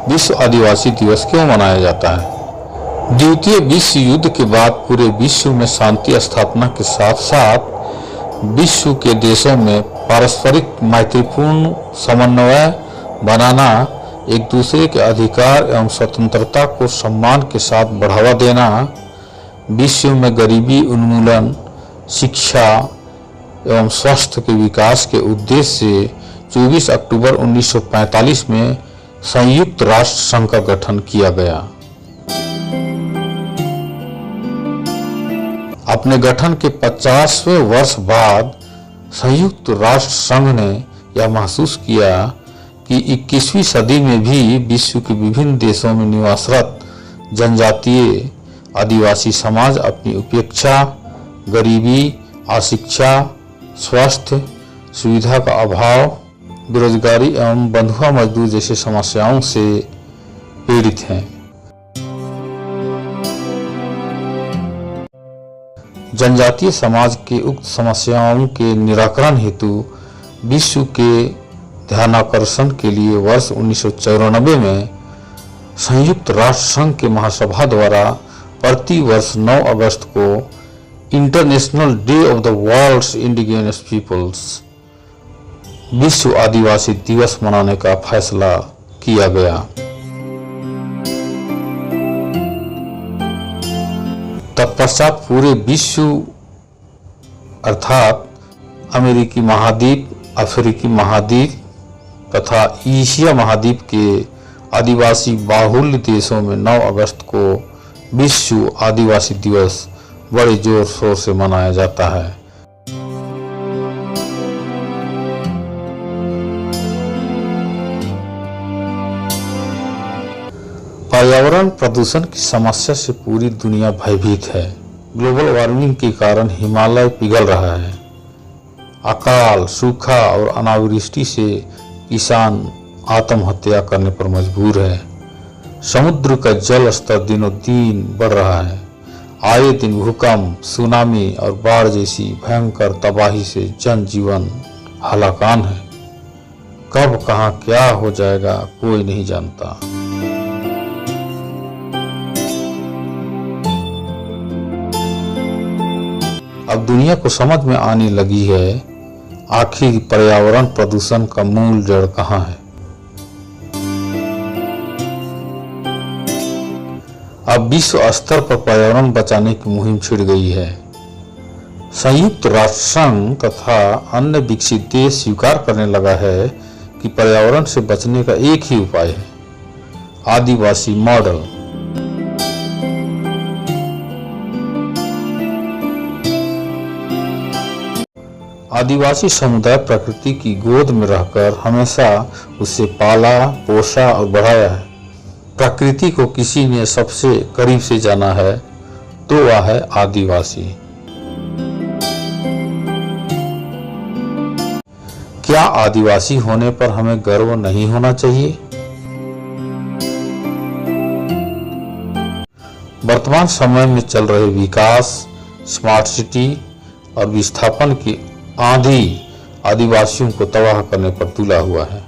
विश्व आदिवासी दिवस क्यों मनाया जाता है? द्वितीय विश्व युद्ध के बाद पूरे विश्व में शांति स्थापना के साथ साथ विश्व के देशों में पारस्परिक मैत्रीपूर्ण समन्वय बनाना, एक दूसरे के अधिकार एवं स्वतंत्रता को सम्मान के साथ बढ़ावा देना, विश्व में गरीबी उन्मूलन, शिक्षा एवं स्वास्थ्य के विकास के उद्देश्य से 24 अक्टूबर 1945 में संयुक्त राष्ट्र संघ का गठन किया गया। अपने गठन के 50वें वर्ष बाद संयुक्त राष्ट्र संघ ने यह महसूस किया कि 21वीं सदी में भी विश्व के विभिन्न देशों में निवासरत जनजातीय आदिवासी समाज अपनी उपेक्षा, गरीबी, अशिक्षा, स्वास्थ्य सुविधा का अभाव, बेरोजगारी एवं बंधुआ मजदूर जैसी समस्याओं से पीड़ित हैं। जनजातीय समाज के उक्त समस्याओं के निराकरण हेतु विश्व के ध्यानाकर्षण के लिए वर्ष 1994 में संयुक्त राष्ट्र संघ के महासभा द्वारा प्रति वर्ष 9 अगस्त को International Day of the World's Indigenous Peoples, विश्व आदिवासी दिवस मनाने का फैसला किया गया। तत्पश्चात पूरे विश्व अर्थात अमेरिकी महाद्वीप, अफ्रीकी महाद्वीप तथा एशिया महाद्वीप के आदिवासी बाहुल्य देशों में 9 अगस्त को विश्व आदिवासी दिवस बड़े जोर शोर से मनाया जाता है। पर्यावरण प्रदूषण की समस्या से पूरी दुनिया भयभीत है। ग्लोबल वार्मिंग के कारण हिमालय पिघल रहा है। अकाल, सूखा और अनावृष्टि से किसान आत्महत्या करने पर मजबूर है। समुद्र का जल स्तर दिनों दिन बढ़ रहा है। आए दिन भूकंप, सुनामी और बाढ़ जैसी भयंकर तबाही से जनजीवन हलाकान है। कब कहां क्या हो जाएगा कोई नहीं जानता। अब दुनिया को समझ में आने लगी है आखिर पर्यावरण प्रदूषण का मूल जड़ कहां है। अब विश्व स्तर पर पर्यावरण बचाने की मुहिम छिड़ गई है। संयुक्त राष्ट्र संघ तथा अन्य विकसित देश स्वीकार करने लगा है कि पर्यावरण से बचने का एक ही उपाय है, आदिवासी मॉडल। आदिवासी समुदाय प्रकृति की गोद में रहकर हमेशा उसे पाला, पोसा और बढ़ाया है। प्रकृति को किसी ने सबसे करीब से जाना है तो वह है आदिवासी। क्या आदिवासी होने पर हमें गर्व नहीं होना चाहिए? वर्तमान समय में चल रहे विकास, स्मार्ट सिटी और विस्थापन की आंधी आदिवासियों को तबाह करने पर तुला हुआ है।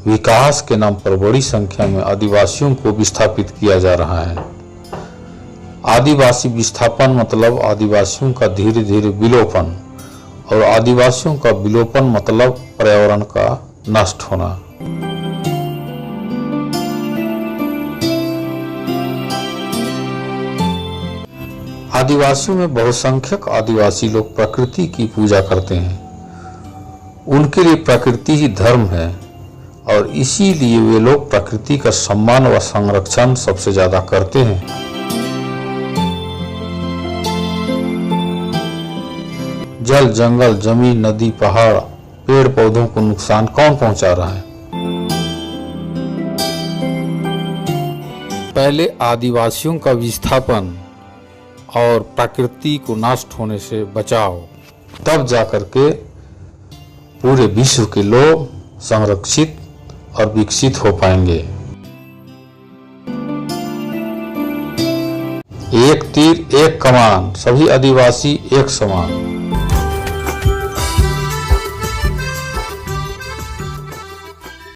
विकास के नाम पर बड़ी संख्या में आदिवासियों को विस्थापित किया जा रहा है। आदिवासी विस्थापन मतलब आदिवासियों का धीरे धीरे विलोपन, और आदिवासियों का विलोपन मतलब पर्यावरण का नष्ट होना। आदिवासियों में बहुसंख्यक आदिवासी लोग प्रकृति की पूजा करते हैं। उनके लिए प्रकृति ही धर्म है और इसीलिए वे लोग प्रकृति का सम्मान व संरक्षण सबसे ज्यादा करते हैं। जल, जंगल, जमीन, नदी, पहाड़, पेड़ पौधों को नुकसान कौन पहुंचा रहा है? पहले आदिवासियों का विस्थापन और प्रकृति को नष्ट होने से बचाओ, तब जाकर के पूरे विश्व के लोग संरक्षित और विकसित हो पाएंगे। एक तीर एक कमान, सभी आदिवासी एक समान।